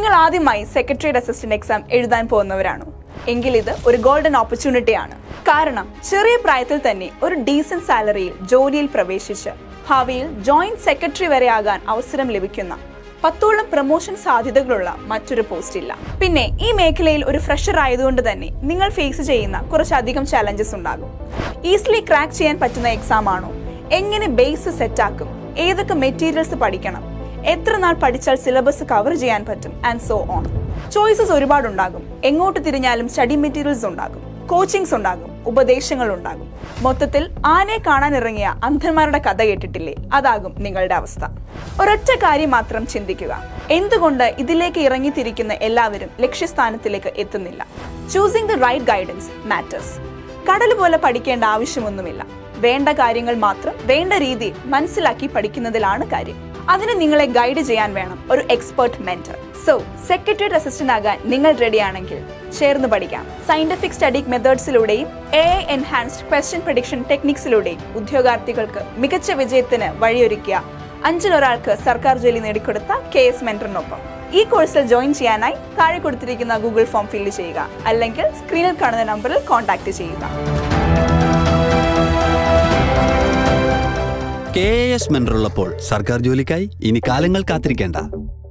നിങ്ങൾ ആദ്യമായി secretariat assistant exam എഴുതാൻ പോകുന്നവരാണോ? എങ്കിൽ ഇത് ഒരു ഗോൾഡൻ ഓപ്പർച്യൂണിറ്റിയാണ്. കാരണം ചെറിയ പ്രായത്തിൽ തന്നെ ഒരു ഡീസന്റ് സാലറിയിൽ ജോലിയിൽ പ്രവേശിച്ച് ഭാവിയിൽ ജോയിന്റ് സെക്രട്ടറി വരെ ആകാൻ അവസരം ലഭിക്കുന്ന 10ഓളം പ്രൊമോഷൻ സാധ്യതകളുള്ള മറ്റൊരു പോസ്റ്റ് ഇല്ല. പിന്നെ ഈ മേഖലയിൽ ഒരു ഫ്രഷർ ആയതുകൊണ്ട് തന്നെ നിങ്ങൾ ഫേസ് ചെയ്യുന്ന കുറച്ചധികം ചാലഞ്ചസ് ഉണ്ടാകും. ഈസിലി ക്രാക്ക് ചെയ്യാൻ പറ്റുന്ന എക്സാം ആണോ? എങ്ങനെ ബേസ് സെറ്റാക്കും? ഏതൊക്കെ മെറ്റീരിയൽസ് പഠിക്കണം? എത്ര നാൾ പഠിച്ചാൽ സിലബസ് കവർ ചെയ്യാൻ പറ്റും? And so on. ചോയ്സസ് ഒരുപാടുണ്ടാകും. എങ്ങോട്ട് തിരിഞ്ഞാലും സ്റ്റഡി മെറ്റീരിയൽസ് ഉണ്ടാകും, കോച്ചിങ്സ് ഉണ്ടാകും, ഉപദേശങ്ങൾ ഉണ്ടാകും. മൊത്തത്തിൽ ആനയെ കാണാൻ ഇറങ്ങിയ അന്ധന്മാരുടെ കഥ കേട്ടിട്ടില്ലേ? അതാകും നിങ്ങളുടെ അവസ്ഥ. ഒരൊറ്റ കാര്യം മാത്രം ചിന്തിക്കുക: എന്തുകൊണ്ട് ഇതിലേക്ക് ഇറങ്ങിത്തിരിക്കുന്ന എല്ലാവരും ലക്ഷ്യസ്ഥാനത്തിലേക്ക് എത്തുന്നില്ല? Choosing the right guidance matters. കടൽ പോലെ പഠിക്കേണ്ട ആവശ്യമൊന്നുമില്ല. വേണ്ട കാര്യങ്ങൾ മാത്രം വേണ്ട രീതിയിൽ മനസ്സിലാക്കി പഠിക്കുന്നതിലാണ് കാര്യം. അതിന് നിങ്ങളെ ഗൈഡ് ചെയ്യാൻ വേണം ഒരു expert mentor. So secretariat assistant ആകാൻ നിങ്ങൾ റെഡിയാണെങ്കിൽ ചേർന്ന് പഠിക്കാം. സയന്റിഫിക് സ്റ്റഡി മെത്തേഡ്സിലൂടെയും AI എൻഹാൻസ്ഡ് ക്വസ്റ്റ്യൻ പ്രഡിക്ഷൻ ടെക്നിക്സിലൂടെയും ഉദ്യോഗാർത്ഥികൾക്ക് മികച്ച വിജയത്തിന് വഴിയൊരുക്കിയ 5-ൽ ഒരാൾക്ക് സർക്കാർ ജോലി നേടിക്കൊടുത്ത KS മെന്ററിനൊപ്പം ഈ കോഴ്സിൽ ജോയിൻ ചെയ്യാനായി താഴെ കൊടുത്തിരിക്കുന്ന ഗൂഗിൾ ഫോം ഫില്ല് ചെയ്യുക, അല്ലെങ്കിൽ സ്ക്രീനിൽ കാണുന്ന നമ്പറിൽ കോൺടാക്ട് ചെയ്യുക. KS മെന്റർ ഉള്ളപ്പോൾ സർക്കാർ ജോലിക്കായി ഇനി കാലങ്ങൾ കാത്തിരിക്കേണ്ട.